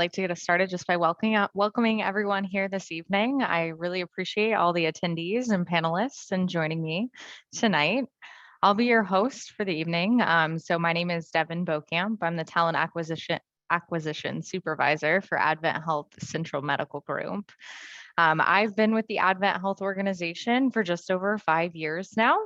like to get us started just by welcoming everyone here this evening. I really appreciate all the attendees and panelists and joining me tonight. I'll be your host for the evening. So my name is Devin Beaucamp. I'm the talent acquisition supervisor for AdventHealth Central Medical Group. I've been with the AdventHealth organization for just over 5 years now.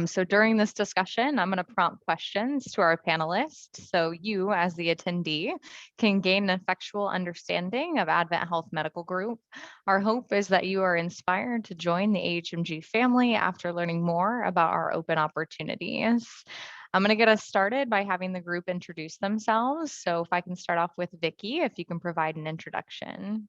So during this discussion, I'm going to prompt questions to our panelists so you, as the attendee, can gain an effectual understanding of AdventHealth Medical Group. Our hope is that you are inspired to join the AHMG family after learning more about our open opportunities. I'm going to get us started by having the group introduce themselves. So if I can start off with Vicki, if you can provide an introduction.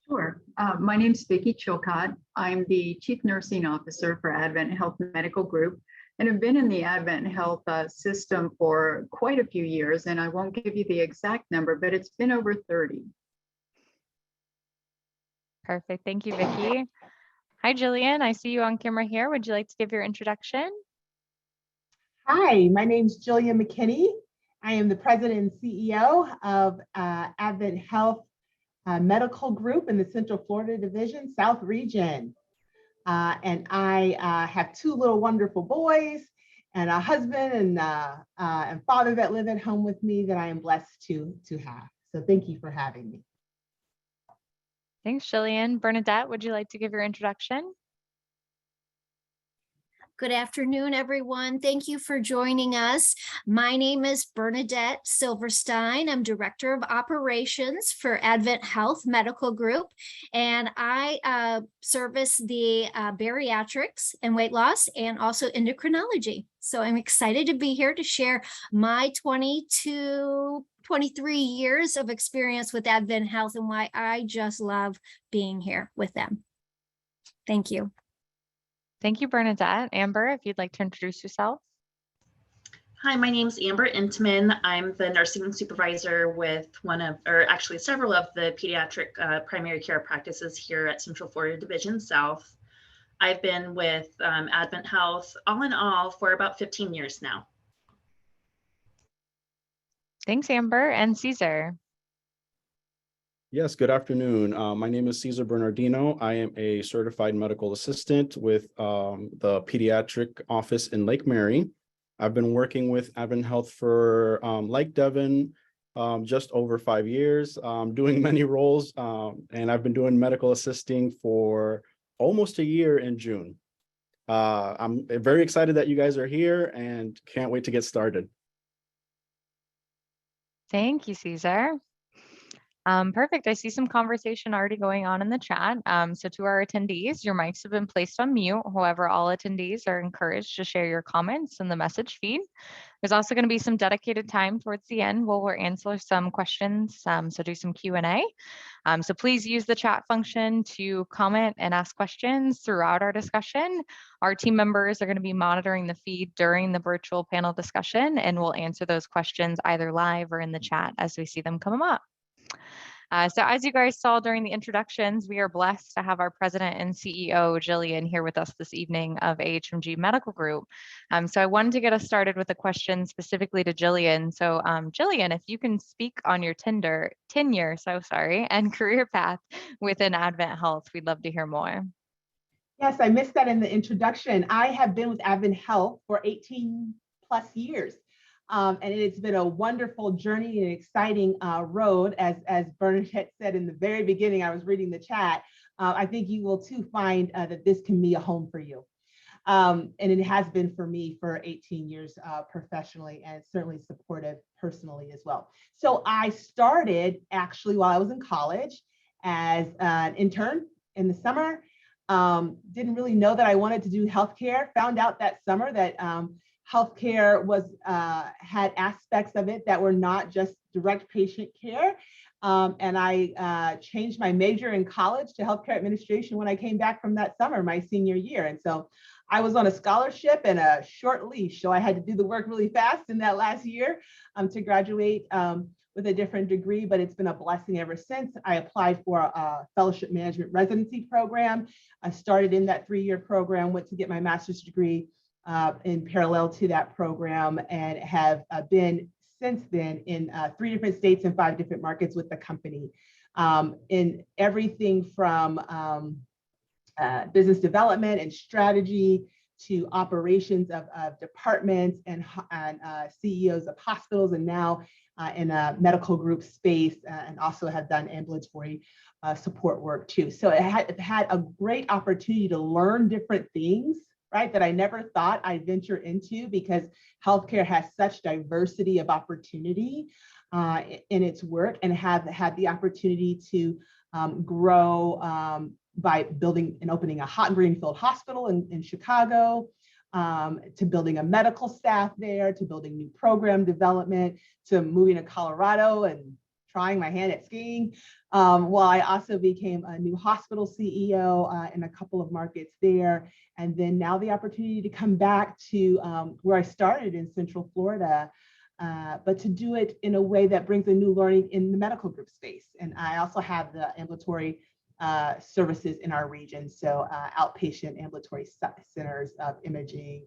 Sure. My name is Vicki Chilcott. I'm the Chief Nursing Officer for AdventHealth Medical Group, and have been in the AdventHealth system for quite a few years, and I won't give you the exact number, but it's been over 30. Perfect. Thank you, Vicki. Hi, Jillian. I see you on camera here. Would you like to give your introduction? Hi, my name is Jillian McKinney. I am the President and CEO of AdventHealth Medical Group in the Central Florida Division, South Region. And I have 2 little wonderful boys and a husband and father that live at home with me that I am blessed to have. So thank you for having me. Thanks, Jillian. Bernadette, would you like to give your introduction? Good afternoon, everyone. Thank you for joining us. My name is Bernadette Silverstein. I'm Director of Operations for AdventHealth Medical Group, and I service the bariatrics and weight loss and also endocrinology. So I'm excited to be here to share my 23 years of experience with AdventHealth and why I just love being here with them. Thank you. Thank you, Bernadette. Amber, if you'd like to introduce yourself. Hi, my name is Amber Intman. I'm the nursing supervisor with several of the pediatric primary care practices here at Central Florida Division South. I've been with AdventHealth all in all for about 15 years now. Thanks, Amber. And Caesar. Yes, good afternoon. My name is Cesar Bernardino. I am a certified medical assistant with the pediatric office in Lake Mary. I've been working with AdventHealth for, like Devin, just over 5 years, doing many roles, and I've been doing medical assisting for almost a year in June. I'm very excited that you guys are here and can't wait to get started. Thank you, Caesar. Perfect. I see some conversation already going on in the chat. So to our attendees, your mics have been placed on mute. However, all attendees are encouraged to share your comments in the message feed. There's also going to be some dedicated time towards the end where we'll answer some questions. So do some Q&A. So please use the chat function to comment and ask questions throughout our discussion. Our team members are going to be monitoring the feed during the virtual panel discussion, and we'll answer those questions either live or in the chat as we see them come up. So as you guys saw during the introductions, we are blessed to have our president and CEO, Jillian, here with us this evening of AHMG Medical Group. So I wanted to get us started with a question specifically to Jillian. So Jillian, if you can speak on your tenure, and career path within AdventHealth, we'd love to hear more. Yes, I missed that in the introduction. I have been with AdventHealth for 18 plus years. And it's been a wonderful journey and exciting road. As Bernadette said in the very beginning, I was reading the chat. I think you will too find that this can be a home for you. And it has been for me for 18 years professionally, and certainly supportive personally as well. So I started actually while I was in college as an intern in the summer. Didn't really know that I wanted to do healthcare. Found out that summer that healthcare had aspects of it that were not just direct patient care. And I changed my major in college to healthcare administration when I came back from that summer, my senior year. And so I was on a scholarship and a short leash. So I had to do the work really fast in that last year to graduate with a different degree, but it's been a blessing ever since. I applied for a fellowship management residency program. I started in that 3-year program, went to get my master's degree in parallel to that program, and have been since then in 3 different states and 5 different markets with the company, in everything from business development and strategy to operations of departments and CEOs of hospitals, and now in a medical group space, and also have done ambulatory support work too. So I've had a great opportunity to learn different things, right, that I never thought I'd venture into, because healthcare has such diversity of opportunity in its work, and have had the opportunity to grow by building and opening a greenfield hospital in Chicago, to building a medical staff there, to building new program development, to moving to Colorado and trying my hand at skiing. While I also became a new hospital CEO in a couple of markets there. And then now the opportunity to come back to where I started in Central Florida, but to do it in a way that brings a new learning in the medical group space. And I also have the ambulatory services in our region. So outpatient ambulatory centers of imaging,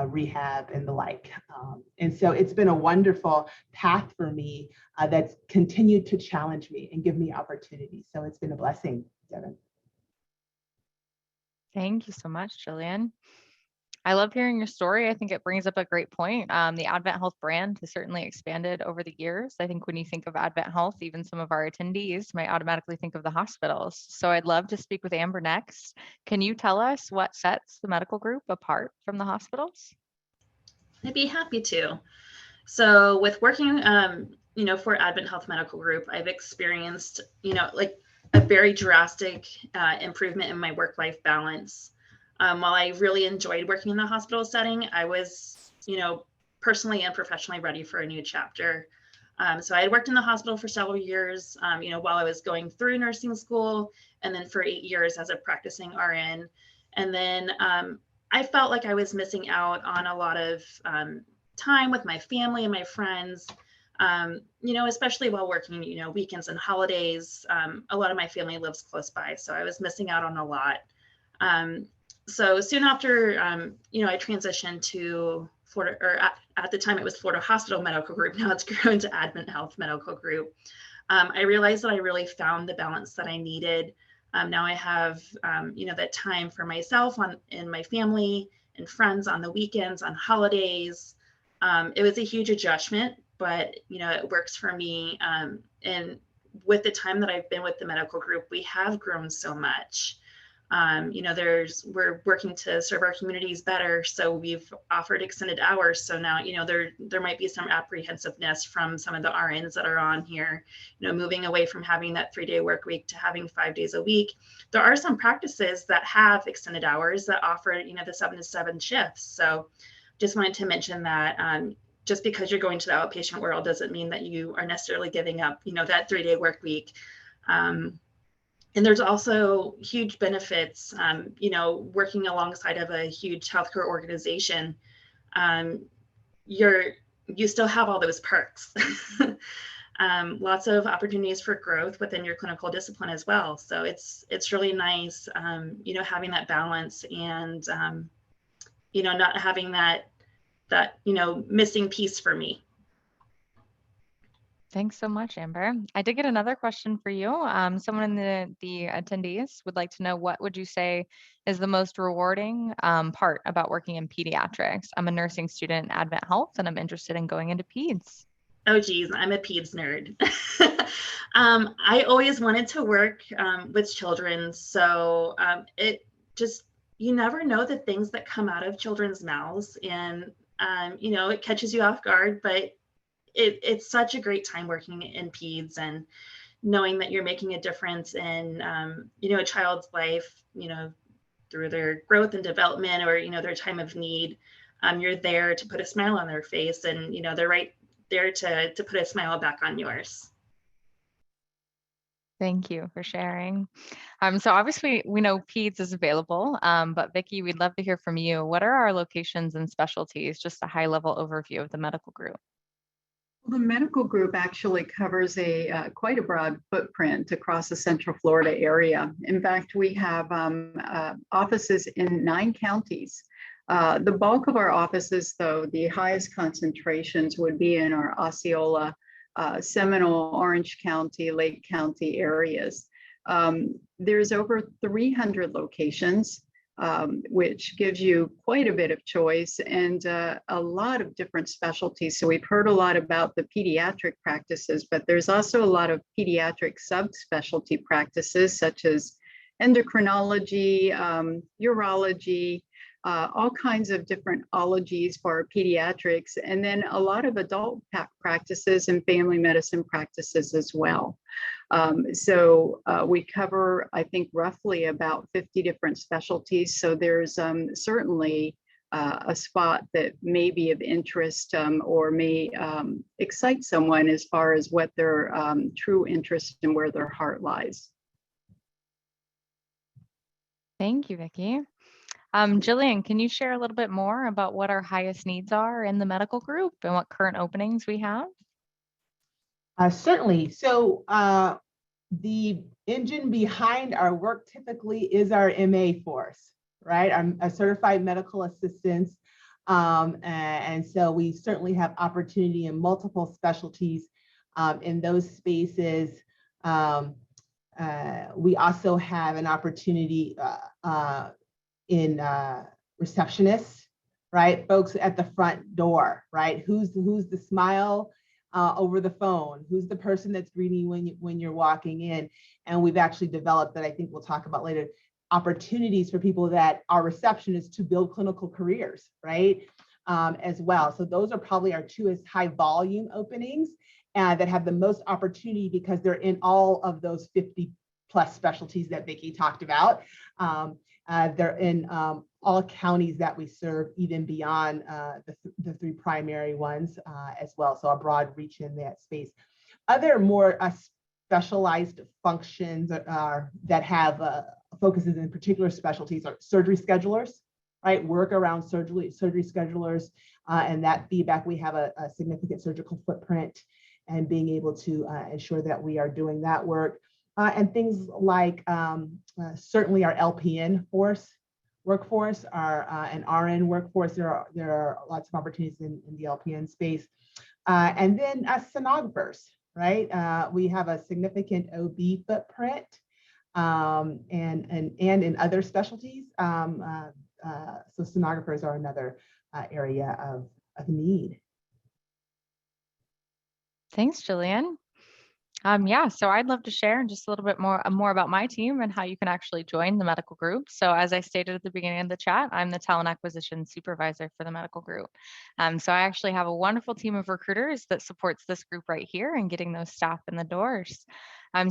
rehab, and the like. And so it's been a wonderful path for me that's continued to challenge me and give me opportunities. So it's been a blessing, Devin. Thank you so much, Jillian. I love hearing your story. I think it brings up a great point. The AdventHealth brand has certainly expanded over the years. I think when you think of AdventHealth, even some of our attendees might automatically think of the hospitals. So I'd love to speak with Amber next. Can you tell us what sets the medical group apart from the hospitals? I'd be happy to. So with working, for AdventHealth Medical Group, I've experienced, like a very drastic improvement in my work-life balance. While I really enjoyed working in the hospital setting, I was, personally and professionally ready for a new chapter. So I had worked in the hospital for several years, while I was going through nursing school, and then for 8 years as a practicing RN. And then I felt like I was missing out on a lot of time with my family and my friends, especially while working, weekends and holidays. A lot of my family lives close by, so I was missing out on a lot. So soon after, I transitioned to Florida, or at the time it was Florida Hospital Medical Group. Now it's grown to AdventHealth Medical Group. I realized that I really found the balance that I needed. Now I have, that time for myself and my family and friends on the weekends, on holidays. It was a huge adjustment, but, it works for me. And with the time that I've been with the medical group, we have grown so much. We're working to serve our communities better. So we've offered extended hours. So now, there might be some apprehensiveness from some of the RNs that are on here, moving away from having that 3-day work week to having 5 days a week. There are some practices that have extended hours that offer, the 7 to 7 shifts. So just wanted to mention that, just because you're going to the outpatient world doesn't mean that you are necessarily giving up, that 3-day work week. And there's also huge benefits, working alongside of a huge healthcare organization. You still have all those perks. Lots of opportunities for growth within your clinical discipline as well. So it's really nice, having that balance and, not having that missing piece for me. Thanks so much, Amber. I did get another question for you. Someone in the attendees would like to know, what would you say is the most rewarding part about working in pediatrics? I'm a nursing student at AdventHealth, and I'm interested in going into peds. Oh, geez, I'm a peds nerd. I always wanted to work with children. So you never know the things that come out of children's mouths, and, it catches you off guard, but it's such a great time working in peds and knowing that you're making a difference in, a child's life, through their growth and development, or, their time of need. You're there to put a smile on their face, and, they're right there to put a smile back on yours. Thank you for sharing. So obviously we know peds is available, but Vicki, we'd love to hear from you. What are our locations and specialties? Just a high level overview of the medical group. The medical group actually covers quite a broad footprint across the Central Florida area. In fact, we have offices in 9 counties. The bulk of our offices, though, the highest concentrations would be in our Osceola, Seminole, Orange County, Lake County areas. There's over 300 locations, which gives you quite a bit of choice and a lot of different specialties. So we've heard a lot about the pediatric practices, but there's also a lot of pediatric subspecialty practices such as endocrinology, urology, all kinds of different ologies for pediatrics, and then a lot of adult practices and family medicine practices as well. So we cover, I think, roughly about 50 different specialties. So there's certainly a spot that may be of interest or may excite someone as far as what their true interest and where their heart lies. Thank you, Vicki. Jillian, can you share a little bit more about what our highest needs are in the medical group and what current openings we have? Certainly. So the engine behind our work typically is our MA force, right? I'm a certified medical assistant. And so we certainly have opportunity in multiple specialties in those spaces. We also have an opportunity in receptionists, right? Folks at the front door, right? Who's the smile over the phone? Who's the person that's greeting you when you're walking in? And we've actually developed, that I think we'll talk about later, opportunities for people that are receptionists to build clinical careers, right? As well. So those are probably our two high volume openings that have the most opportunity because they're in all of those 50 plus specialties that Vicki talked about. They're in all counties that we serve, even beyond the three primary ones as well. So a broad reach in that space. Other more specialized functions that have focuses in particular specialties are surgery schedulers, right? Work around surgery schedulers, and that feedback, we have a significant surgical footprint and being able to ensure that we are doing that work. And things like certainly our LPN workforce, our and RN workforce. There are lots of opportunities in the LPN space, and then sonographers, right? We have a significant OB footprint, and in other specialties. So sonographers are another area of need. Thanks, Jillian. Yeah, so I'd love to share just a little bit more about my team and how you can actually join the medical group. So as I stated at the beginning of the chat, I'm the talent acquisition supervisor for the medical group. So I actually have a wonderful team of recruiters that supports this group right here and getting those staff in the doors.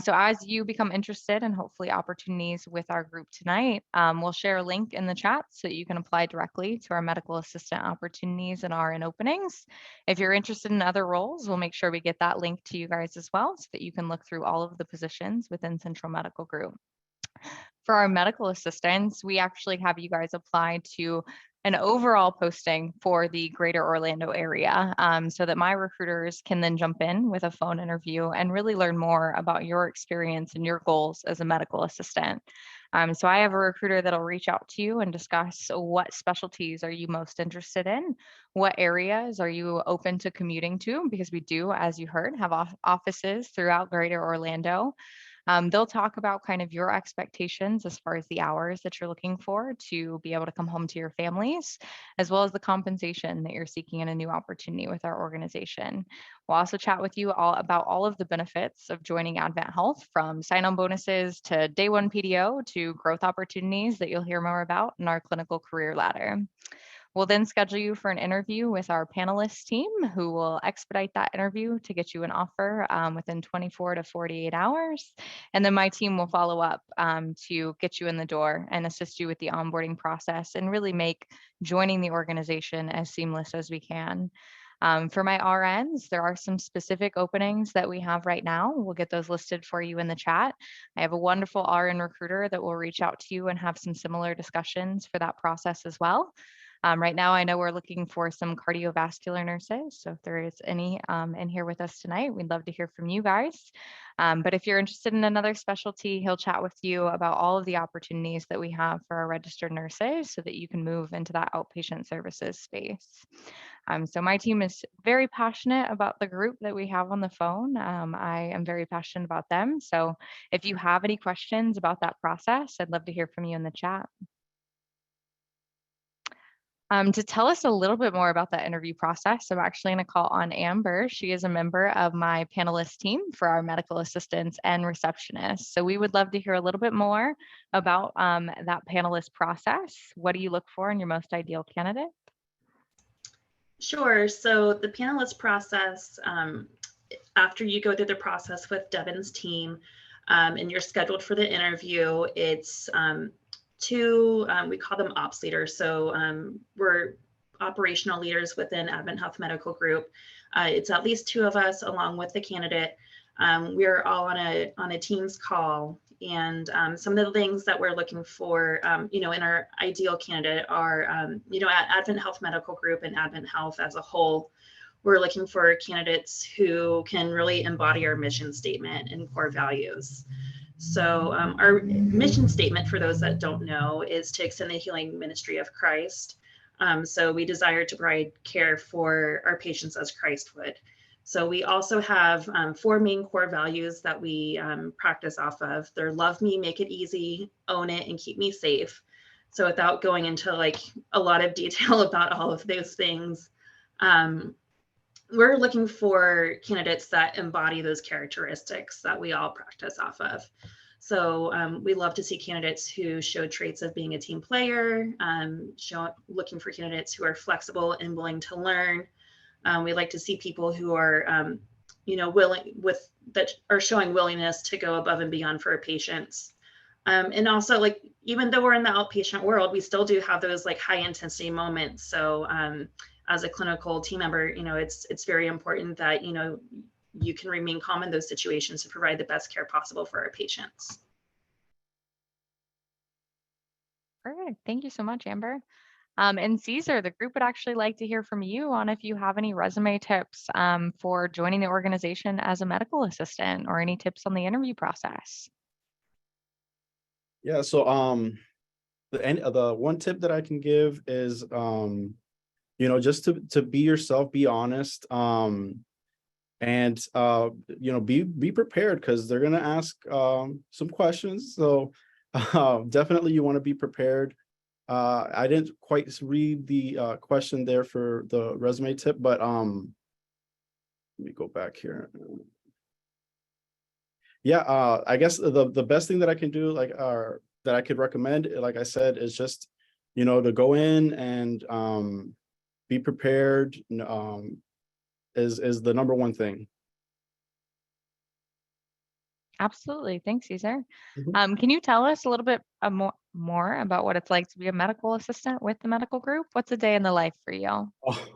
So as you become interested in hopefully opportunities with our group tonight, we'll share a link in the chat so that you can apply directly to our medical assistant opportunities and RN openings. If you're interested in other roles, we'll make sure we get that link to you guys as well so that you can look through all of the positions within Central Medical Group. For our medical assistants, we actually have you guys apply to an overall posting for the greater Orlando area so that my recruiters can then jump in with a phone interview and really learn more about your experience and your goals as a medical assistant. So I have a recruiter that'll reach out to you and discuss what specialties are you most interested in, what areas are you open to commuting to, because we do, as you heard, have offices throughout greater Orlando. They'll talk about kind of your expectations as far as the hours that you're looking for to be able to come home to your families, as well as the compensation that you're seeking in a new opportunity with our organization. We'll also chat with you all about all of the benefits of joining AdventHealth, from sign-on bonuses to day one PDO to growth opportunities that you'll hear more about in our clinical career ladder. We'll then schedule you for an interview with our panelist team, who will expedite that interview to get you an offer within 24 to 48 hours. And then my team will follow up to get you in the door and assist you with the onboarding process and really make joining the organization as seamless as we can. For my RNs, there are some specific openings that we have right now. We'll get those listed for you in the chat. I have a wonderful RN recruiter that will reach out to you and have some similar discussions for that process as well. Right now, I know we're looking for some cardiovascular nurses. So if there is any in here with us tonight, we'd love to hear from you guys. But if you're interested in another specialty, he'll chat with you about all of the opportunities that we have for our registered nurses so that you can move into that outpatient services space. So my team is very passionate about the group that we have on the phone. I am very passionate about them. So if you have any questions about that process, I'd love to hear from you in the chat. To tell us a little bit more about that interview process, I'm actually going to call on Amber. She is a member of my panelist team for our medical assistants and receptionists. So we would love to hear a little bit more about that panelist process. What do you look for in your most ideal candidate? Sure. So the panelist process, after you go through the process with Devin's team and you're scheduled for the interview, it's two, we call them ops leaders. So we're operational leaders within AdventHealth Medical Group. It's at least two of us along with the candidate. We're all on a Teams call. And some of the things that we're looking for, in our ideal candidate are, at AdventHealth Medical Group and AdventHealth as a whole, we're looking for candidates who can really embody our mission statement and core values. So our mission statement, for those that don't know, is to extend the healing ministry of Christ. So we desire to provide care for our patients as Christ would. So we also have 4 main core values that we practice off of. They're love me, make it easy, own it, and keep me safe. So without going into like a lot of detail about all of those things, we're looking for candidates that embody those characteristics that we all practice off of. So we love to see candidates who show traits of being a team player, looking for candidates who are flexible and willing to learn. We like to see people who are, that are showing willingness to go above and beyond for our patients. And also, like, even though we're in the outpatient world, we still do have those like high intensity moments. So as a clinical team member, it's very important that, you can remain calm in those situations to provide the best care possible for our patients. Perfect. Thank you so much, Amber. And Caesar, the group would actually like to hear from you on if you have any resume tips for joining the organization as a medical assistant or any tips on the interview process. Yeah, so the one tip that I can give is just to be yourself, be honest, and be prepared, because they're gonna ask some questions. So definitely you want to be prepared. I didn't quite read the question there for the resume tip, but let me go back here. Yeah, I guess the best thing that I can do, that I could recommend, like I said, is just, to go in and be prepared, is the number one thing. Absolutely. Thanks, Caesar. Mhm. Can you tell us a little bit more about what it's like to be a medical assistant with the medical group? What's a day in the life for you? Oh,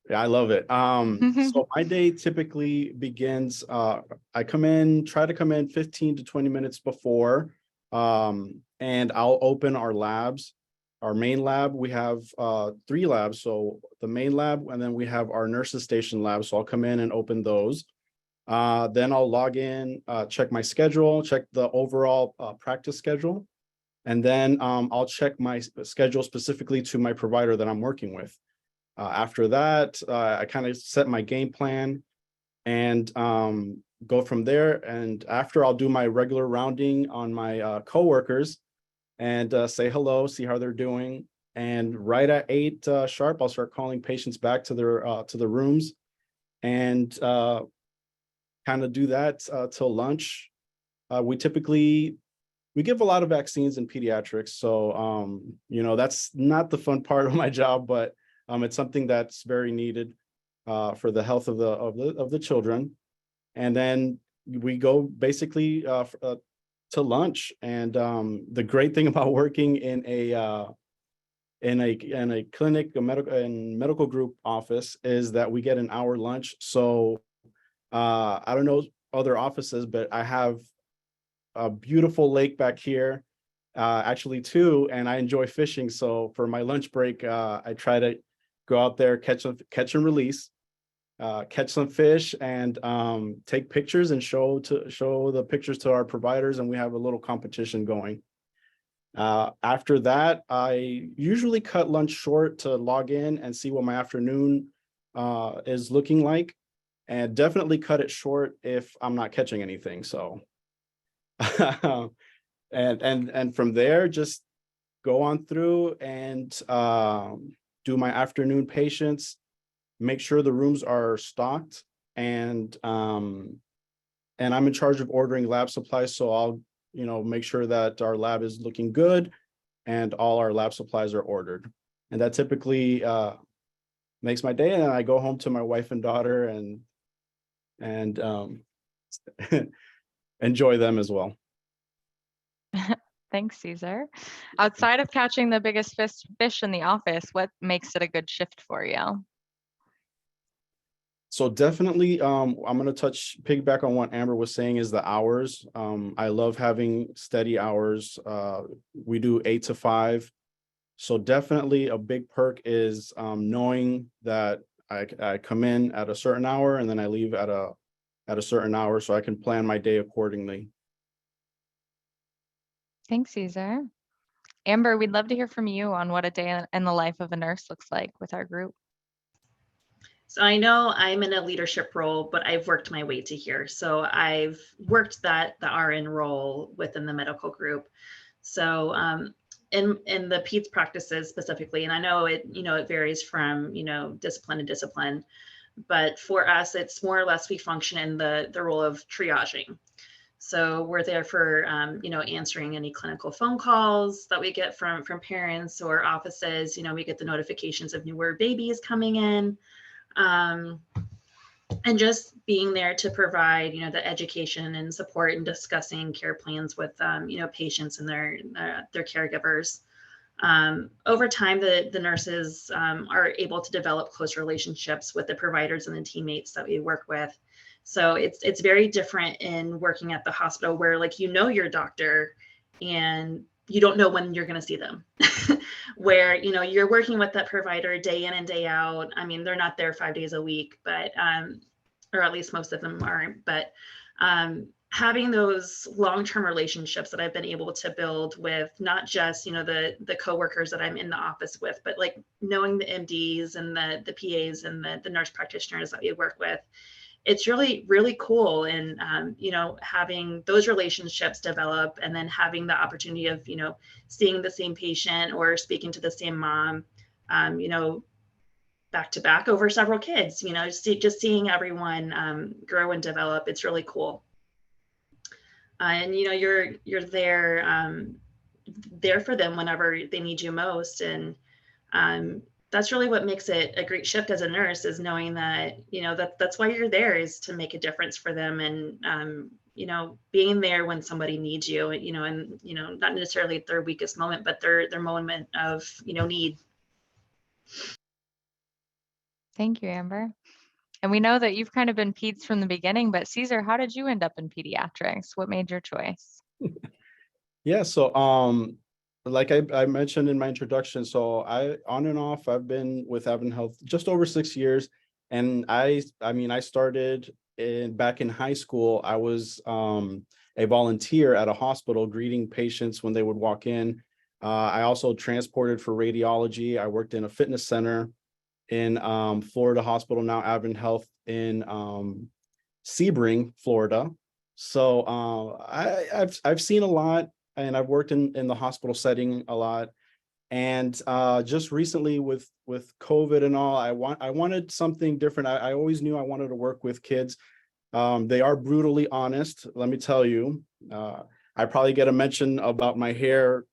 yeah, I love it. So my day typically begins, I try to come in 15 to 20 minutes before, and I'll open our labs. Our main lab, we have 3 labs. So the main lab, and then we have our nurses station lab. So I'll come in and open those. Then I'll log in, check my schedule, check the overall practice schedule. And then I'll check my schedule specifically to my provider that I'm working with. After that, I kind of set my game plan and go from there. And after, I'll do my regular rounding on my coworkers and say hello, see how they're doing. And right at 8 sharp, I'll start calling patients back to the rooms, and kind of do that till lunch. We give a lot of vaccines in pediatrics, so that's not the fun part of my job, but it's something that's very needed for the health of the children. And then we go basically to lunch. And the great thing about working in a clinic, a medical group office, is that we get an hour lunch. So I don't know other offices, but I have a beautiful lake back here. actually two, and I enjoy fishing. So for my lunch break, I try to go out there, catch and release, catch some fish, and take pictures and show the pictures to our providers, and we have a little competition going. After that, I usually cut lunch short to log in and see what my afternoon is looking like, and definitely cut it short if I'm not catching anything. So and from there, just go on through and do my afternoon patients, make sure the rooms are stocked, and I'm in charge of ordering lab supplies. So I'll, make sure that our lab is looking good and all our lab supplies are ordered. And that typically makes my day. And then I go home to my wife and daughter and enjoy them as well. Thanks, Caesar. Outside of catching the biggest fish in the office, what makes it a good shift for you? So definitely, I'm going to piggyback on what Amber was saying, is the hours. I love having steady hours. We do 8 to 5. So definitely a big perk is knowing that I come in at a certain hour and then I leave at a certain hour, so I can plan my day accordingly. Thanks, Caesar. Amber, we'd love to hear from you on what a day in the life of a nurse looks like with our group. So I know I'm in a leadership role, but I've worked my way to here. So I've worked the RN role within the medical group. So in the PEDS practices specifically, and I know it varies from discipline to discipline, but for us, it's more or less we function in the role of triaging. So we're there for answering any clinical phone calls that we get from parents or offices. We get the notifications of newer babies coming in. And just being there to provide, the education and support and discussing care plans with, patients and their caregivers. Over time, the nurses are able to develop close relationships with the providers and the teammates that we work with. So it's very different in working at the hospital where your doctor and you don't know when you're going to see them. Where you're working with that provider day in and day out. I mean, they're not there 5 days a week, but or at least most of them aren't. But having those long-term relationships that I've been able to build with not just the coworkers that I'm in the office with, but knowing the MDs and the PAs and the nurse practitioners that we work with, it's really, really cool. And, having those relationships develop and then having the opportunity of, seeing the same patient or speaking to the same mom, back to back over several kids, just seeing everyone grow and develop. It's really cool. And, you're there for them whenever they need you most. And, that's really what makes it a great shift as a nurse, is knowing that, that's why you're there, is to make a difference for them. And, being there when somebody needs you, and, not necessarily their weakest moment, but their moment of, need. Thank you, Amber. And we know that you've kind of been peds from the beginning, but Caesar, how did you end up in pediatrics? What made your choice? Yeah, so like I mentioned in my introduction, so on and off, I've been with AdventHealth just over 6 years. And I started back in high school. I was a volunteer at a hospital greeting patients when they would walk in. I also transported for radiology. I worked in a fitness center in Florida Hospital, now AdventHealth in Sebring, Florida. So I've seen a lot. And I've worked in the hospital setting a lot. And just recently with COVID and all, I wanted something different. I always knew I wanted to work with kids. They are brutally honest, let me tell you. I probably get a mention about my hair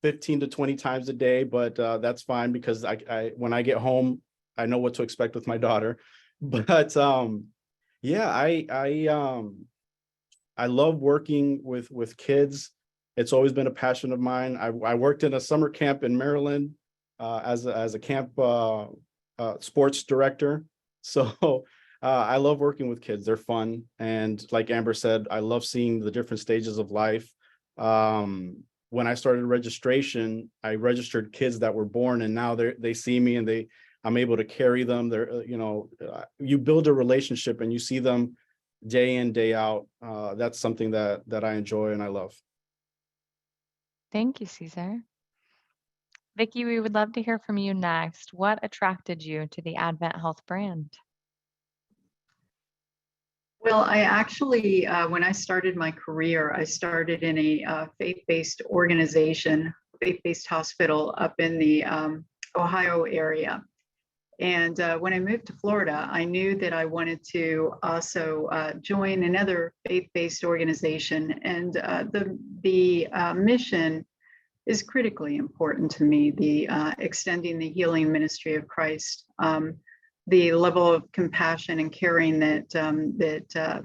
15 to 20 times a day, but that's fine, because I when I get home, I know what to expect with my daughter. But yeah, I love working with kids. It's always been a passion of mine. I worked in a summer camp in Maryland as a camp sports director. So I love working with kids. They're fun. And like Amber said, I love seeing the different stages of life. when I started registration, I registered kids that were born, and now they see me and I'm able to carry them. You build a relationship and you see them day in, day out. That's something that I enjoy and I love. Thank you, Caesar. Vicki, we would love to hear from you next. What attracted you to the AdventHealth brand? Well, I actually, when I started my career, I started in a faith-based organization, faith-based hospital up in the Ohio area. And when I moved to Florida, I knew that I wanted to also join another faith-based organization. And the mission is critically important to me, the extending the healing ministry of Christ. The level of compassion and caring that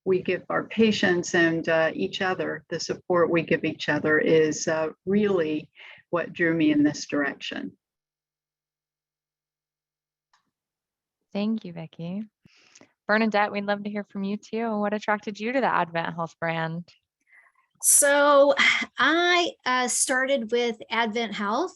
we give our patients and each other, the support we give each other is really what drew me in this direction. Thank you, Vicki. Bernadette, we'd love to hear from you too. What attracted you to the AdventHealth brand? So I started with AdventHealth.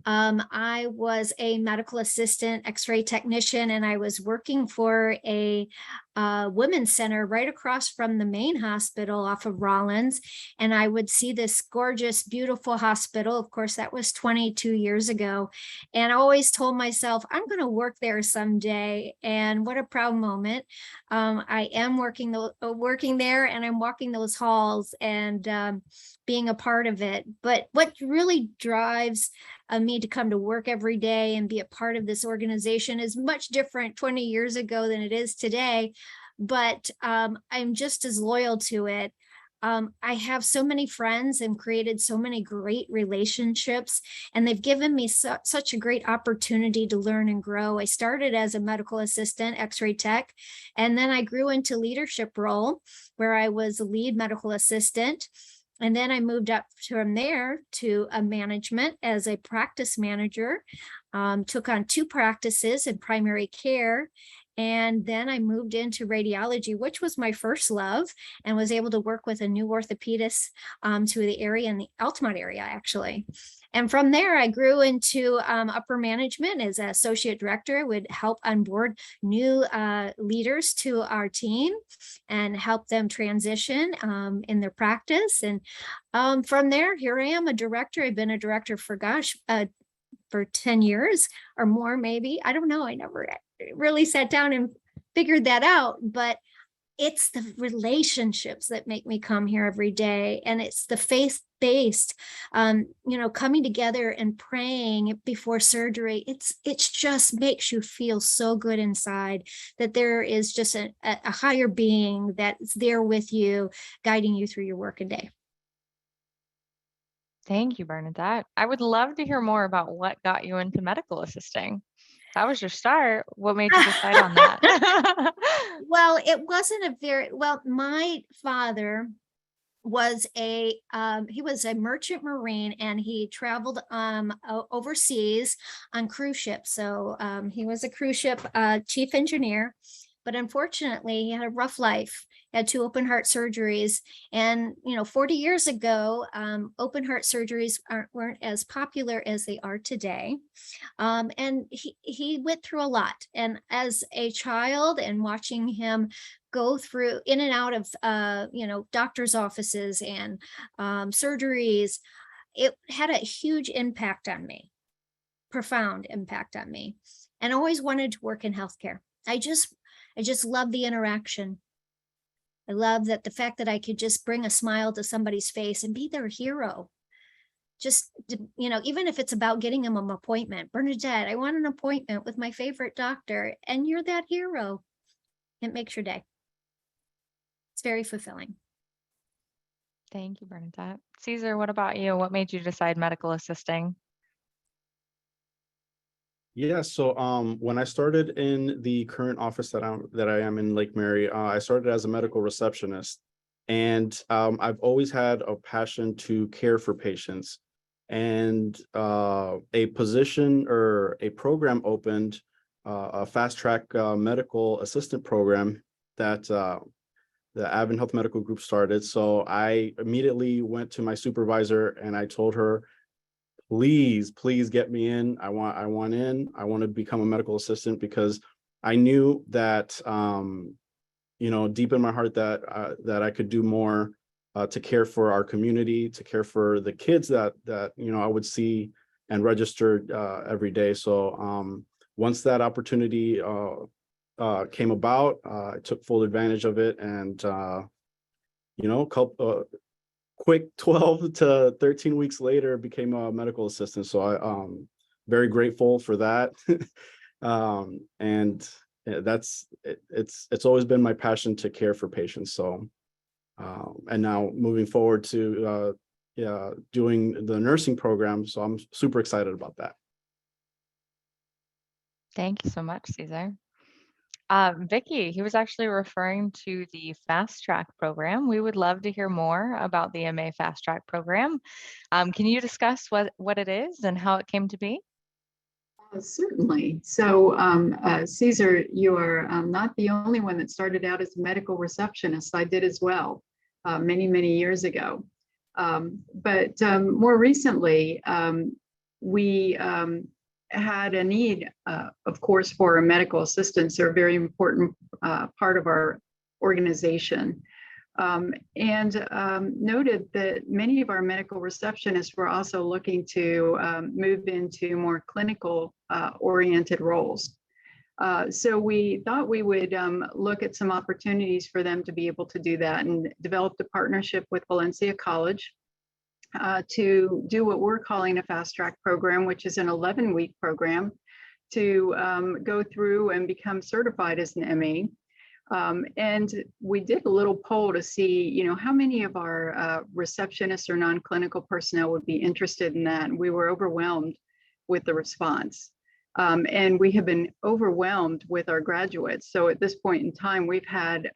I was a medical assistant, X-ray technician, and I was working for a women's center right across from the main hospital off of Rollins. And I would see this gorgeous, beautiful hospital. Of course, that was 22 years ago. And I always told myself, I'm going to work there someday. And what a proud moment. I am working there, and I'm walking those halls and being a part of it. But what really drives me to come to work every day and be a part of this organization is much different 20 years ago than it is today. But I'm just as loyal to it. I have so many friends and created so many great relationships, and they've given me such a great opportunity to learn and grow. I started as a medical assistant, X-ray tech, and then I grew into leadership role where I was a lead medical assistant. And then I moved up from there to a management as a practice manager, took on 2 practices in primary care. And then I moved into radiology, which was my first love, and was able to work with a new orthopedist to the area in the Altamont area, actually. And from there, I grew into upper management as an associate director, would help onboard new leaders to our team and help them transition in their practice. And from there, here I am, a director. I've been a director for, for 10 years or more, maybe. I don't know. I never really sat down and figured that out, but it's the relationships that make me come here every day. And it's the faith-based, coming together and praying before surgery. It's just makes you feel so good inside that there is just a higher being that's there with you, guiding you through your working day. Thank you, Bernadette. I would love to hear more about what got you into medical assisting. That was your start. What made you decide on that? Well, it wasn't my father was he was a merchant marine, and he traveled overseas on cruise ships. So he was a cruise ship chief engineer, but unfortunately he had a rough life. Had 2 open heart surgeries, and 40 years ago, open heart surgeries weren't as popular as they are today. And he went through a lot. And as a child, and watching him go through in and out of doctors' offices and surgeries, it had a huge impact on me, profound impact on me, and always wanted to work in healthcare. I just love the interaction. I love that the fact that I could just bring a smile to somebody's face and be their hero. Just, even if it's about getting them an appointment. Bernadette, I want an appointment with my favorite doctor, and you're that hero. It makes your day. It's very fulfilling. Thank you, Bernadette. Caesar, what about you? What made you decide medical assisting? Yeah, so when I started in the current office that I am in Lake Mary, I started as a medical receptionist, and I've always had a passion to care for patients. And a position or a program opened, a FastTrack medical assistant program that AdventHealth Medical Group started. So I immediately went to my supervisor and I told her, please get me in. I want in. I want to become a medical assistant, because I knew that, deep in my heart that I could do more to care for our community, to care for the kids that I would see and register every day. So once that opportunity came about, I took full advantage of it, and quick 12 to 13 weeks later became a medical assistant. So I'm very grateful for that. And it's always been my passion to care for patients. So and now moving forward to doing the nursing program. So I'm super excited about that. Thank you so much, Cesar. Vicky, he was actually referring to the FastTrack program. We would love to hear more about the MA FastTrack program. Can you discuss what it is and how it came to be? Certainly. So, Cesar, you are not the only one that started out as a medical receptionist. I did as well, many years ago. But more recently, we had a need, of course, for medical assistants. They're a very important part of our organization. And noted that many of our medical receptionists were also looking to move into more clinical oriented roles. So we thought we would look at some opportunities for them to be able to do that, and developed a partnership with Valencia College to do what we're calling a FastTrack program, which is an 11-week program to go through and become certified as an MA. And we did a little poll to see, how many of our receptionists or non-clinical personnel would be interested in that. And we were overwhelmed with the response. And we have been overwhelmed with our graduates. So at this point in time, we've had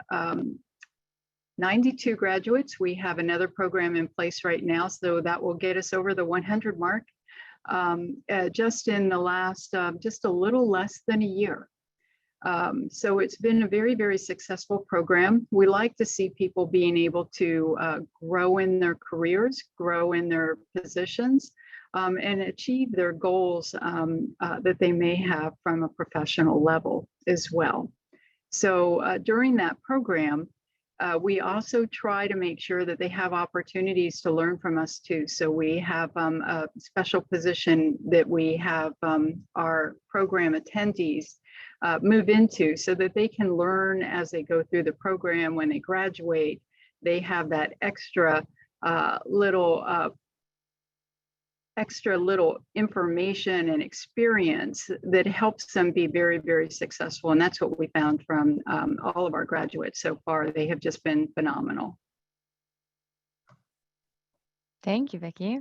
92 graduates. We have another program in place right now, so that will get us over the 100 mark just in the last, just a little less than a year. So it's been a very successful program. We like to see people being able to grow in their careers, grow in their positions, and achieve their goals that they may have from a professional level as well. So during that program, we also try to make sure that they have opportunities to learn from us too. So we have a special position that we have our program attendees move into, so that they can learn as they go through the program. When they graduate, they have that extra little information and experience that helps them be very successful. And that's what we found from all of our graduates so far. They have just been phenomenal. Thank you, Vicki.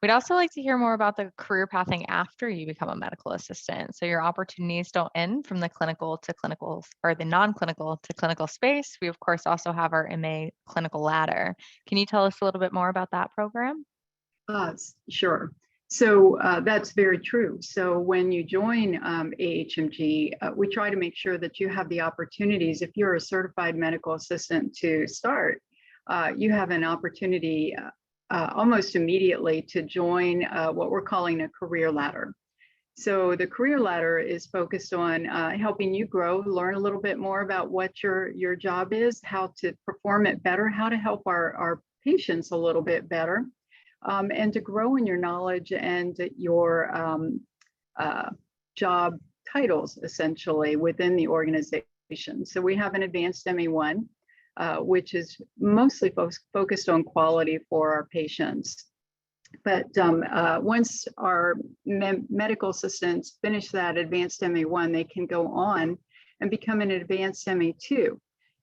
We'd also like to hear more about the career pathing after you become a medical assistant. So your opportunities don't end from the clinical to clinical, or the non-clinical to clinical space. We, of course, also have our MA clinical ladder. Can you tell us a little bit more about that program? Sure. So that's very true. So when you join AHMG, we try to make sure that you have the opportunities. If you're a certified medical assistant to start, you have an opportunity almost immediately to join what we're calling a career ladder. So the career ladder is focused on helping you grow, learn a little bit more about what your job is, how to perform it better, how to help our patients a little bit better. And to grow in your knowledge and your job titles, essentially, within the organization. So we have an advanced MA1, which is mostly focused on quality for our patients. But once our medical assistants finish that advanced MA1, they can go on and become an advanced MA2.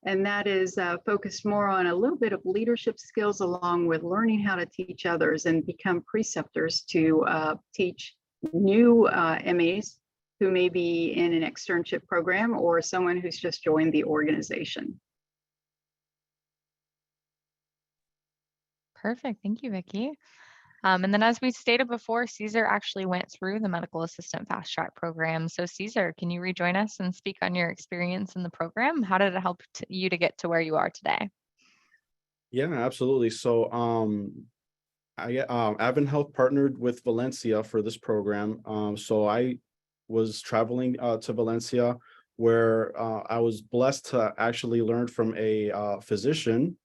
And that is focused more on a little bit of leadership skills, along with learning how to teach others and become preceptors to teach new MAs who may be in an externship program, or someone who's just joined the organization. Perfect. Thank you, Vicki. And then as we stated before, Caesar actually went through the medical assistant fast track program. So Caesar, can you rejoin us and speak on your experience in the program? How did it help you to get to where you are today? Yeah, absolutely. So AdventHealth partnered with Valencia for this program. So I was traveling to Valencia, where I was blessed to actually learn from a physician,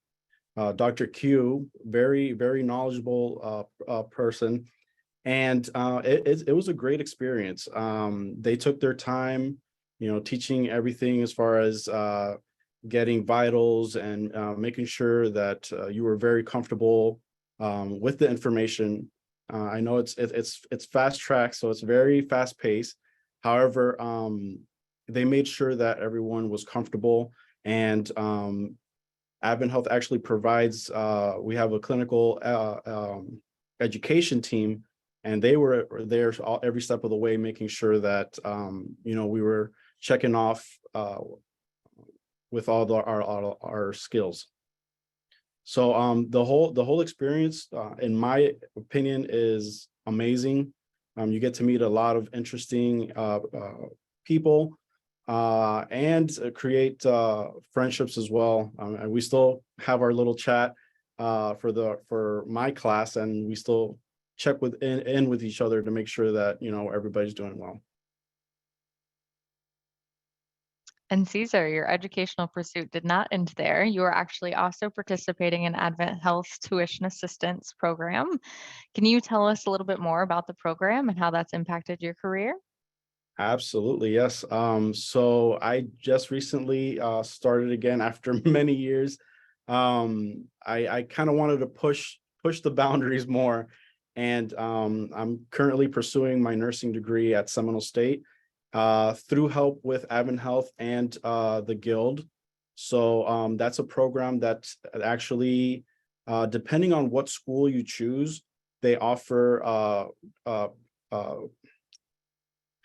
Dr. Q, very knowledgeable person. And it was a great experience. They took their time, teaching everything as far as getting vitals and making sure that you were very comfortable with the information. I know it's fast track, so it's very fast paced. However, they made sure that everyone was comfortable, and AdventHealth actually provides. We have a clinical education team, and they were there every step of the way, making sure that we were checking off with all our skills. So the whole experience, in my opinion, is amazing. You get to meet a lot of interesting people and create friendships as well. And we still have our little chat for my class, and we still check in with each other to make sure that everybody's doing well. And Caesar, your educational pursuit did not end there. You are actually also participating in AdventHealth's tuition assistance program. Can you tell us a little bit more about the program and how that's impacted your career? Absolutely, yes. So I just recently started again after many years. I kind of wanted to push the boundaries more, and I'm currently pursuing my nursing degree at Seminole State through help with AdventHealth and the Guild. So that's a program that actually, depending on what school you choose, they offer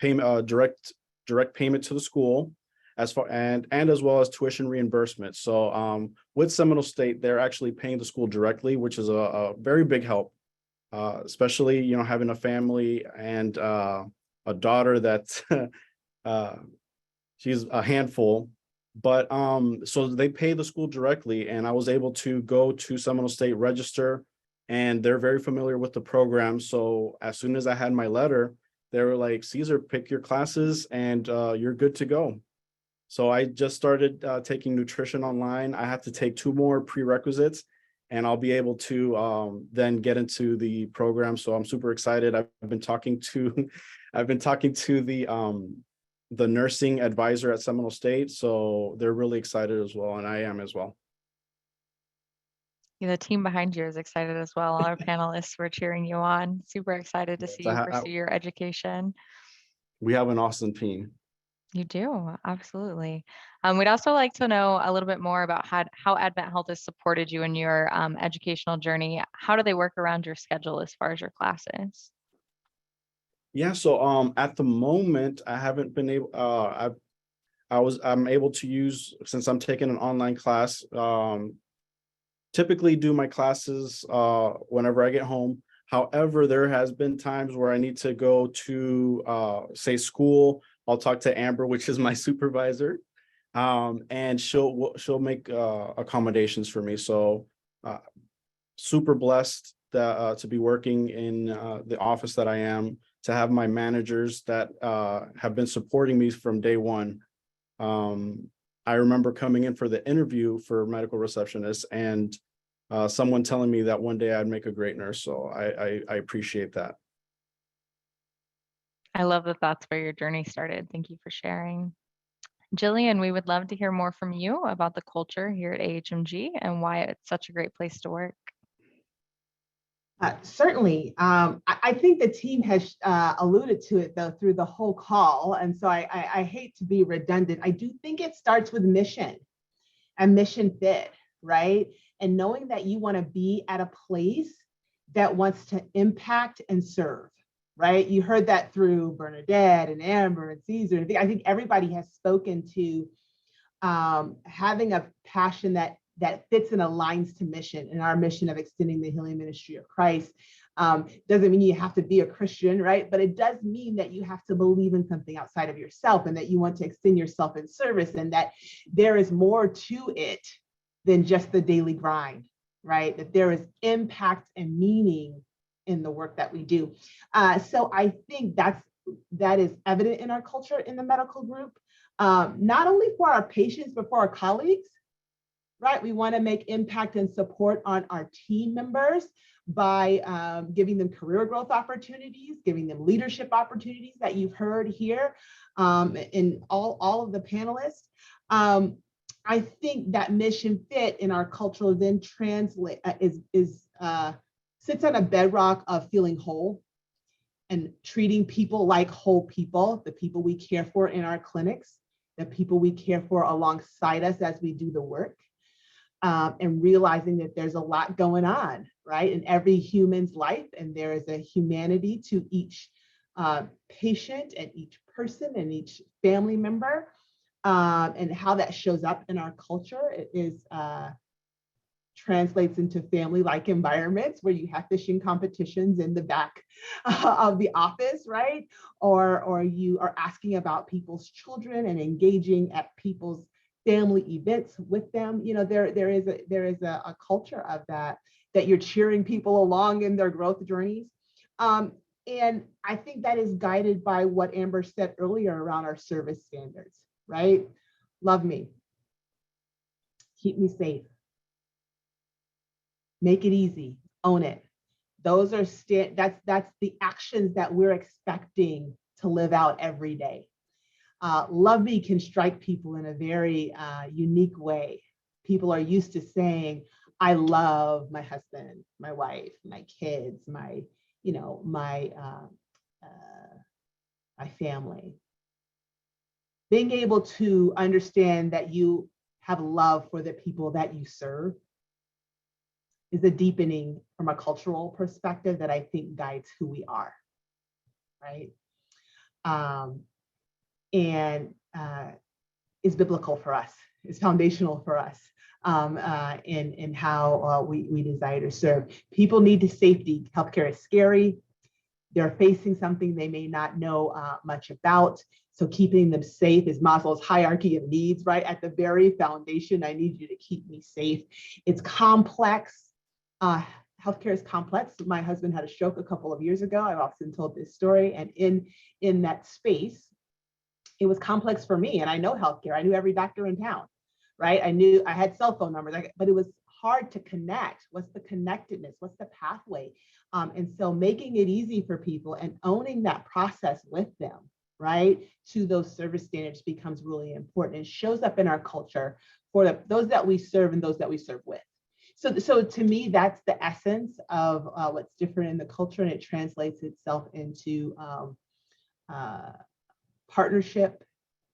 payment, direct payment to the school, as far and as well as tuition reimbursement. So with Seminole State, they're actually paying the school directly, which is a very big help, especially having a family and a daughter that's she's a handful. But so they pay the school directly, and I was able to go to Seminole State, register, and they're very familiar with the program. So as soon as I had my letter, they were like, Caesar, pick your classes and you're good to go. So I just started taking nutrition online. I have to take 2 more prerequisites, and I'll be able to then get into the program. So I'm super excited. I've been talking to the nursing advisor at Seminole State. So they're really excited as well, and I am as well. The team behind you is excited as well. Our panelists were cheering you on. Super excited to see you pursue your education. We have an awesome team. You do, absolutely. We'd also like to know a little bit more about how AdventHealth has supported you in your educational journey. How do they work around your schedule as far as your classes? Yeah, so at the moment, I haven't been able. I'm able to use, since I'm taking an online class. Typically do my classes whenever I get home. However, there has been times where I need to go to say school. I'll talk to Amber, which is my supervisor, and she'll make accommodations for me. So super blessed that, to be working in the office that I am, to have my managers that have been supporting me from day one. I remember coming in for the interview for medical receptionist, and someone telling me that one day I'd make a great nurse. So I appreciate that. I love that that's where your journey started. Thank you for sharing. Jillian, we would love to hear more from you about the culture here at AHMG and why it's such a great place to work. Certainly. I think the team has alluded to it, though, through the whole call. And so I hate to be redundant. I do think it starts with mission and mission fit, right? And knowing that you want to be at a place that wants to impact and serve, right? You heard that through Bernadette and Amber and Caesar. I think everybody has spoken to having a passion that fits and aligns to mission, and our mission of extending the healing ministry of Christ. Doesn't mean you have to be a Christian, right? But it does mean that you have to believe in something outside of yourself and that you want to extend yourself in service and that there is more to it than just the daily grind, right? That there is impact and meaning in the work that we do. So I think that is evident in our culture in the medical group, not only for our patients, but for our colleagues, right? We want to make impact and support on our team members by giving them career growth opportunities, giving them leadership opportunities that you've heard here in all of the panelists. I think that mission fit in our culture then sits on a bedrock of feeling whole and treating people like whole people, the people we care for in our clinics, the people we care for alongside us as we do the work. And realizing that there's a lot going on, right, in every human's life, and there is a humanity to each patient and each person and each family member, and how that shows up in our culture translates into family-like environments where you have fishing competitions in the back of the office, right, or you are asking about people's children and engaging at people's family events with them. You know, there is a culture of that you're cheering people along in their growth journeys. And I think that is guided by what Amber said earlier around our service standards, right? Love me. Keep me safe. Make it easy. Own it. Those are that's the actions that we're expecting to live out every day. Love me can strike people in a very unique way. People are used to saying, I love my husband, my wife, my kids, my family. Being able to understand that you have love for the people that you serve is a deepening from a cultural perspective that I think guides who we are, right? And is biblical for us, is foundational for us in how we desire to serve. People need to safety. Healthcare is scary. They're facing something they may not know much about. So keeping them safe is Maslow's hierarchy of needs, right? At the very foundation, I need you to keep me safe. It's complex. Healthcare is complex. My husband had a stroke a couple of years ago. I've often told this story. And in that space, it was complex for me. And I know healthcare. I knew every doctor in town, right? I had cell phone numbers, but it was hard to connect. What's the connectedness? What's the pathway? And so making it easy for people and owning that process with them, right, to those service standards becomes really important. It shows up in our culture for those that we serve and those that we serve with. So to me, that's the essence of what's different in the culture, and it translates itself into partnership,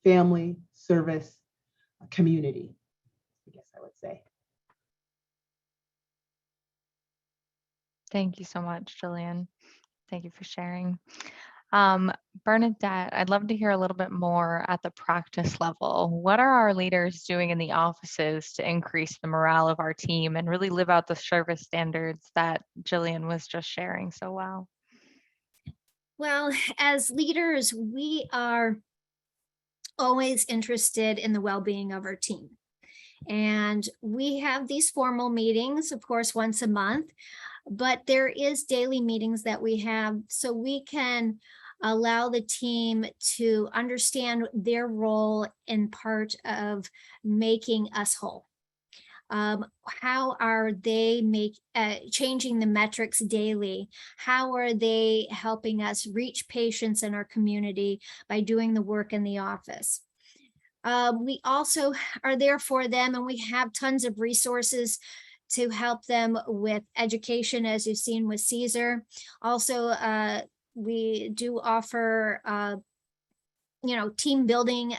family, service, community, I guess I would say. Thank you so much, Jillian. Thank you for sharing. Bernadette, I'd love to hear a little bit more at the practice level. What are our leaders doing in the offices to increase the morale of our team and really live out the service standards that Jillian was just sharing so well? Well, as leaders, we are always interested in the well-being of our team. And we have these formal meetings, of course, once a month, but there is daily meetings that we have so we can allow the team to understand their role in part of making us whole. How are they changing the metrics daily? How are they helping us reach patients in our community by doing the work in the office? We also are there for them, and we have tons of resources to help them with education, as you've seen with Caesar. Also, we do offer, team building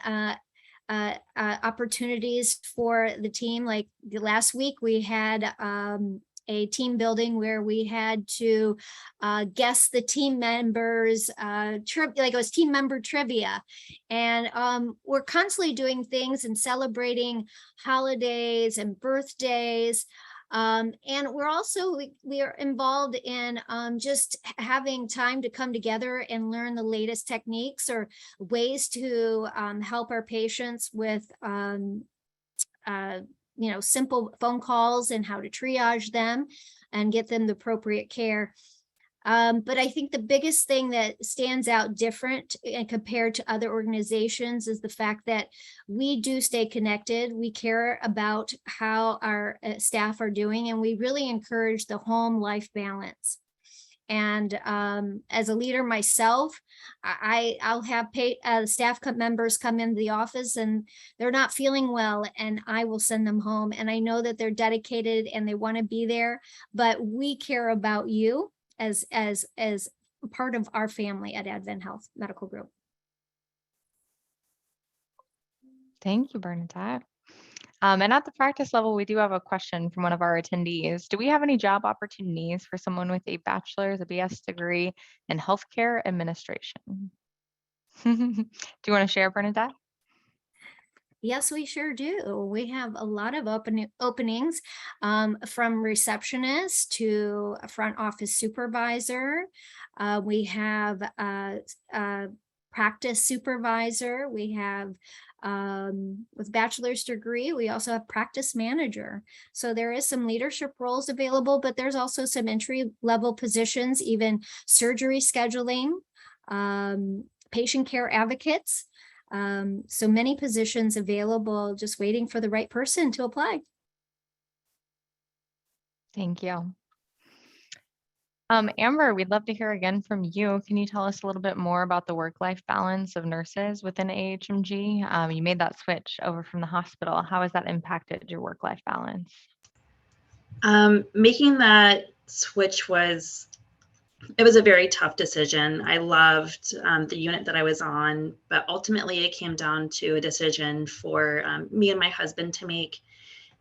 opportunities for the team. Like the last week, we had a team building where we had to guess the team members, like it was team member trivia. And we're constantly doing things and celebrating holidays and birthdays. And we're also, we are involved in just having time to come together and learn the latest techniques or ways to help our patients with simple phone calls and how to triage them and get them the appropriate care. But I think the biggest thing that stands out different and compared to other organizations is the fact that we do stay connected. We care about how our staff are doing, and we really encourage the home life balance. And as a leader myself, I'll have staff members come into the office and they're not feeling well, and I will send them home. And I know that they're dedicated and they want to be there, but we care about you as part of our family at AdventHealth Medical Group. Thank you, Bernadette. And at the practice level, we do have a question from one of our attendees. Do we have any job opportunities for someone with a bachelor's, a BS degree in healthcare administration? Do you want to share, Bernadette? Yes, we sure do. We have a lot of openings from receptionist to a front office supervisor. We have a practice supervisor. We have with bachelor's degree, we also have practice manager. So there is some leadership roles available, but there's also some entry level positions, even surgery scheduling, patient care advocates. So many positions available, just waiting for the right person to apply. Thank you. Amber, we'd love to hear again from you. Can you tell us a little bit more about the work-life balance of nurses within AHMG? You made that switch over from the hospital. How has that impacted your work-life balance? Making that switch was a very tough decision. I loved the unit that I was on, but ultimately it came down to a decision for me and my husband to make.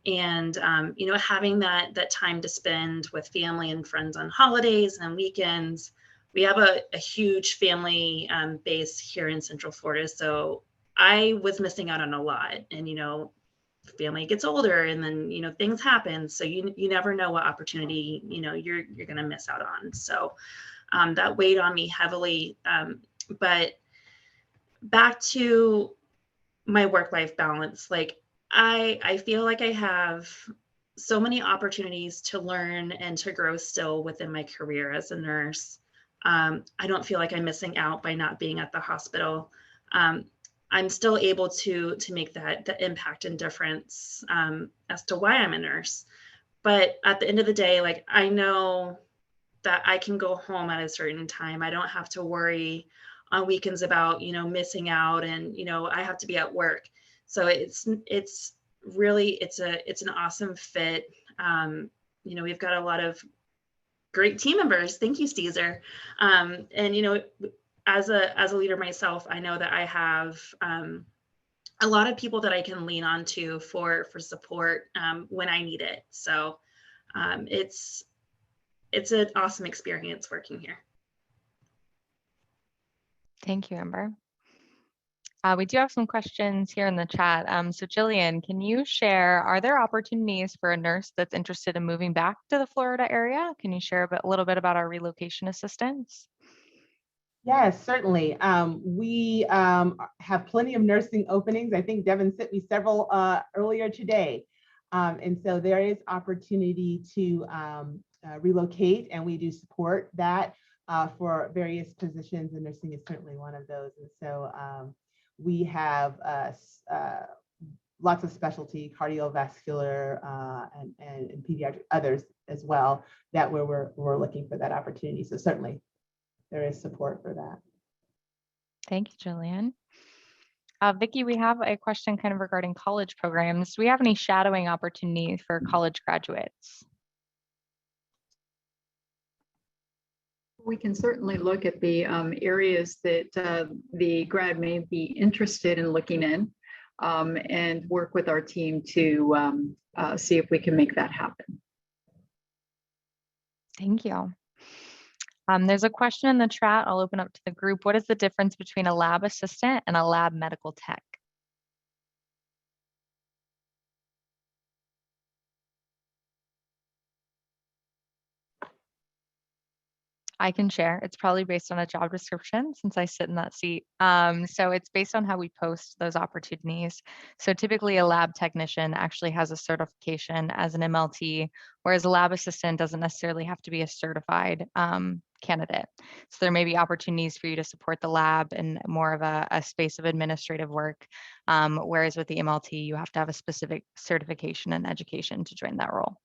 And, having that time to spend with family and friends on holidays and weekends. We have a huge family base here in Central Florida. So I was missing out on a lot. And, family gets older and then, things happen. So you never know what opportunity, you're going to miss out on. So that weighed on me heavily. But back to my work-life balance, I feel like I have so many opportunities to learn and to grow still within my career as a nurse. I don't feel like I'm missing out by not being at the hospital. I'm still able to make the impact and difference as to why I'm a nurse. But at the end of the day, I know that I can go home at a certain time. I don't have to worry on weekends about, missing out and, I have to be at work. So it's really, it's an awesome fit. We've got a lot of great team members. Thank you, Caesar. And, as a leader myself, I know that I have a lot of people that I can lean on to for support when I need it. So it's an awesome experience working here. Thank you, Amber. We do have some questions here in the chat. So Jillian, can you share, are there opportunities for a nurse that's interested in moving back to the Florida area? Can you share a little bit about our relocation assistance? Yes, certainly. We have plenty of nursing openings. I think Devin sent me several earlier today. And so there is opportunity to relocate, and we do support that for various positions, and nursing is certainly one of those. And so we have lots of specialty, cardiovascular and pediatric, others as well, that we're looking for that opportunity. So certainly there is support for that. Thank you, Jillian. Vicki, we have a question kind of regarding college programs. Do we have any shadowing opportunities for college graduates? We can certainly look at the areas that the grad may be interested in looking in and work with our team to see if we can make that happen. Thank you. There's a question in the chat. I'll open up to the group. What is the difference between a lab assistant and a lab medical tech? I can share. It's probably based on a job description since I sit in that seat. So it's based on how we post those opportunities. So typically a lab technician actually has a certification as an MLT, whereas a lab assistant doesn't necessarily have to be a certified candidate. So there may be opportunities for you to support the lab in more of a space of administrative work. Whereas with the MLT, you have to have a specific certification and education to join that role.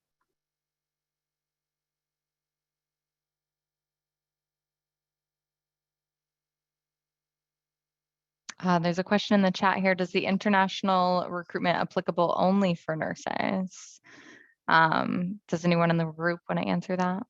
There's a question in the chat here. Does the international recruitment applicable only for nurses? Does anyone in the group want to answer that?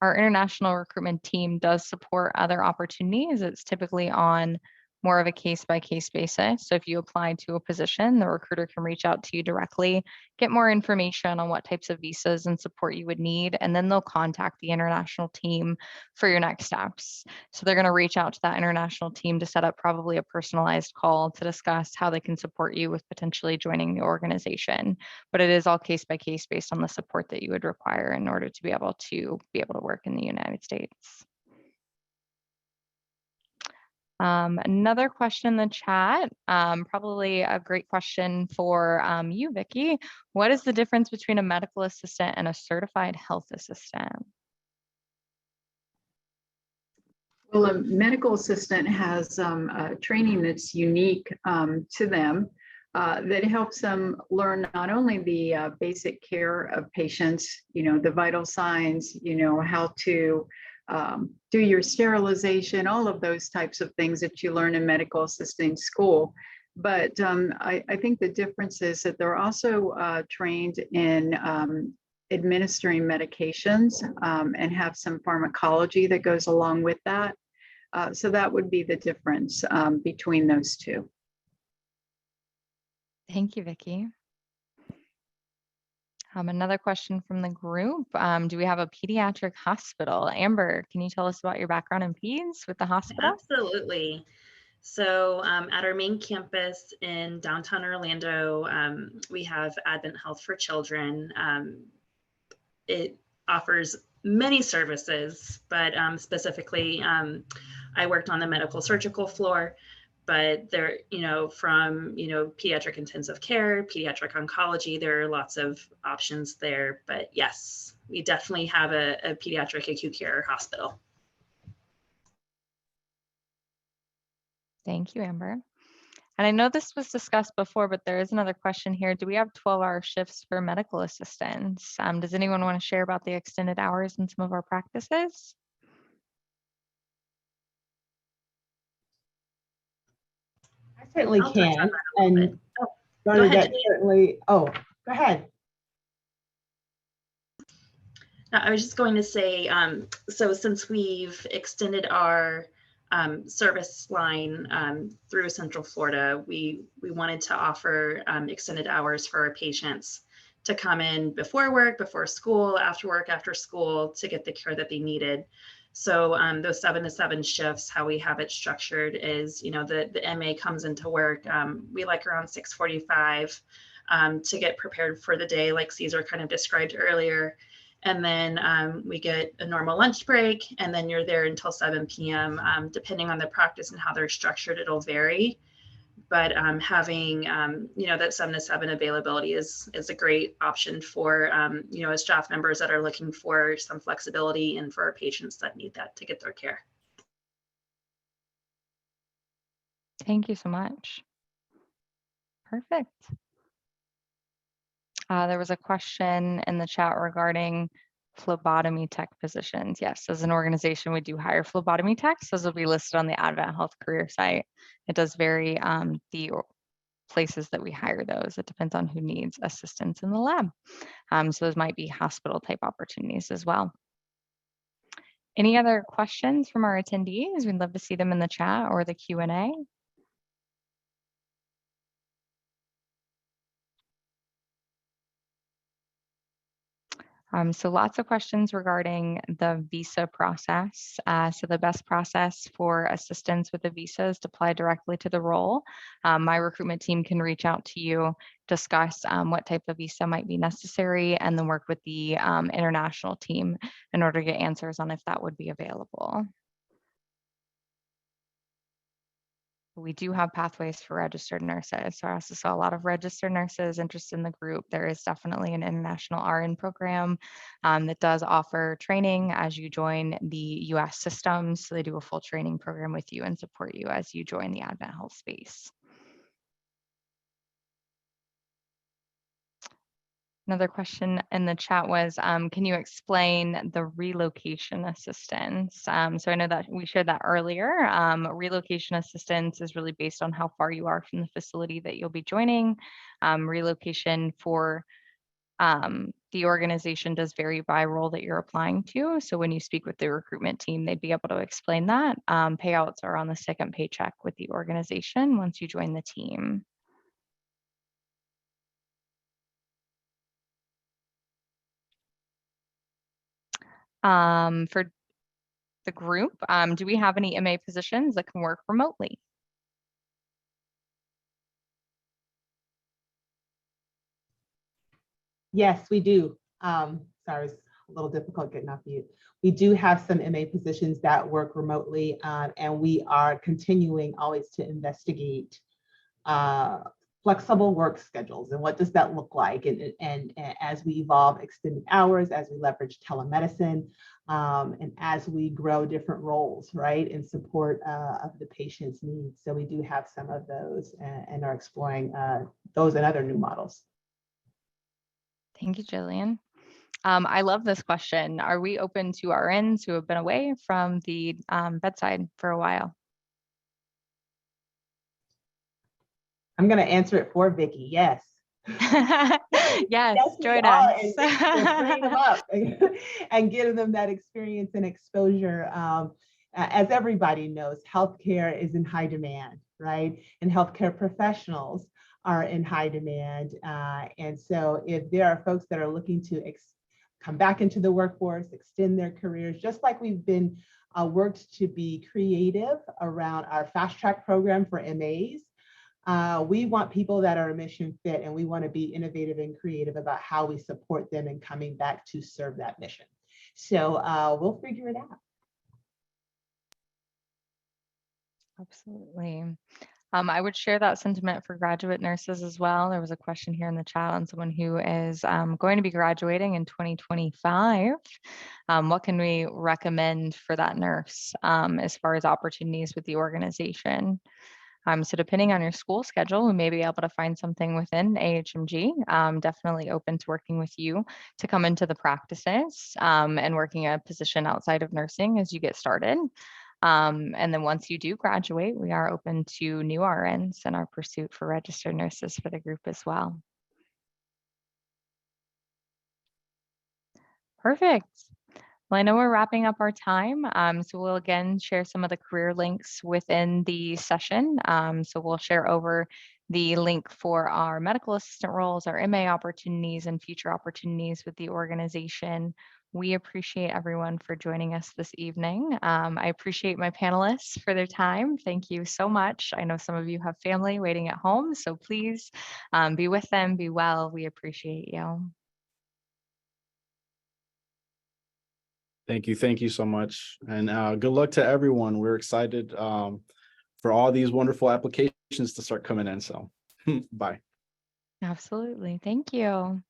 Our international recruitment team does support other opportunities. It's typically on more of a case-by-case basis. So if you apply to a position, the recruiter can reach out to you directly, get more information on what types of visas and support you would need, and then they'll contact the international team for your next steps. So they're going to reach out to that international team to set up probably a personalized call to discuss how they can support you with potentially joining the organization. But it is all case-by-case based on the support that you would require in order to be able to work in the United States. Another question in the chat, probably a great question for you, Vicki. What is the difference between a medical assistant and a certified health assistant? Well, a medical assistant has training that's unique to them that helps them learn not only the basic care of patients, the vital signs, how to do your sterilization, all of those types of things that you learn in medical assisting school. But I think the difference is that they're also trained in administering medications and have some pharmacology that goes along with that. So that would be the difference between those two. Thank you, Vicki. Another question from the group. Do we have a pediatric hospital? Amber, can you tell us about your background in peds with the hospital? Absolutely. So at our main campus in downtown Orlando, we have AdventHealth for Children. It offers many services, but specifically, I worked on the medical surgical floor. But there, from, pediatric intensive care, pediatric oncology, there are lots of options there. But yes, we definitely have a pediatric acute care hospital. Thank you, Amber. And I know this was discussed before, but there is another question here. Do we have 12-hour shifts for medical assistants? Does anyone want to share about the extended hours in some of our practices? I certainly can. And go ahead, certainly. Oh, go ahead. No, I was just going to say, so since we've extended our service line through Central Florida, we wanted to offer extended hours for our patients to come in before work, before school, after work, after school, to get the care that they needed. So those 7 to 7 shifts, how we have it structured is, the MA comes into work. We like around 6:45 to get prepared for the day, like Caesar kind of described earlier. And then we get a normal lunch break, and then you're there until 7 p.m. Depending on the practice and how they're structured, it'll vary. But having, that 7 to 7 availability is a great option for, as staff members that are looking for some flexibility and for our patients that need that to get their care. Thank you so much. Perfect. There was a question in the chat regarding phlebotomy tech positions. Yes, as an organization, we do hire phlebotomy techs. Those will be listed on the AdventHealth career site. It does vary the places that we hire those. It depends on who needs assistance in the lab. So those might be hospital type opportunities as well. Any other questions from our attendees? We'd love to see them in the chat or the Q&A. So lots of questions regarding the visa process. So the best process for assistance with the visa is to apply directly to the role. My recruitment team can reach out to you, discuss what type of visa might be necessary, and then work with the international team in order to get answers on if that would be available. We do have pathways for registered nurses. So I also saw a lot of registered nurses interested in the group. There is definitely an international RN program that does offer training as you join the US systems. So they do a full training program with you and support you as you join the AdventHealth space. Another question in the chat was, can you explain the relocation assistance? So I know that we shared that earlier. Relocation assistance is really based on how far you are from the facility that you'll be joining. Relocation for the organization does vary by role that you're applying to. So when you speak with the recruitment team, they'd be able to explain that. Payouts are on the second paycheck with the organization once you join the team. For the group, do we have any MA positions that can work remotely? Yes, we do. Sorry, it's a little difficult getting off mute. We do have some MA positions that work remotely, and we are continuing always to investigate flexible work schedules and what does that look like, and as we evolve extended hours, as we leverage telemedicine, and as we grow different roles, right, in support of the patient's needs. So we do have some of those and are exploring those and other new models. Thank you, Jillian. I love this question. Are we open to RNs who have been away from the bedside for a while? I'm going to answer it for Vicki. Yes. Yes, join us. us. Train them up and give them that experience and exposure. As everybody knows, healthcare is in high demand, right? And healthcare professionals are in high demand. And so if there are folks that are looking to come back into the workforce, extend their careers, just like we've been worked to be creative around our FastTrack program for MAs, we want people that are mission fit, and we want to be innovative and creative about how we support them in coming back to serve that mission. So we'll figure it out. Absolutely. I would share that sentiment for graduate nurses as well. There was a question here in the chat on someone who is going to be graduating in 2025. What can we recommend for that nurse as far as opportunities with the organization? So depending on your school schedule, we may be able to find something within AHMG. Definitely open to working with you to come into the practices and working a position outside of nursing as you get started. And then once you do graduate, we are open to new RNs in our pursuit for registered nurses for the group as well. Perfect. Well, I know we're wrapping up our time, so we'll again share some of the career links within the session. So we'll share over the link for our medical assistant roles, our MA opportunities, and future opportunities with the organization. We appreciate everyone for joining us this evening. I appreciate my panelists for their time. Thank you so much. I know some of you have family waiting at home, so please be with them, be well. We appreciate you. Thank you. Thank you so much. And good luck to everyone. We're excited for all these wonderful applications to start coming in. So bye. Absolutely. Thank you.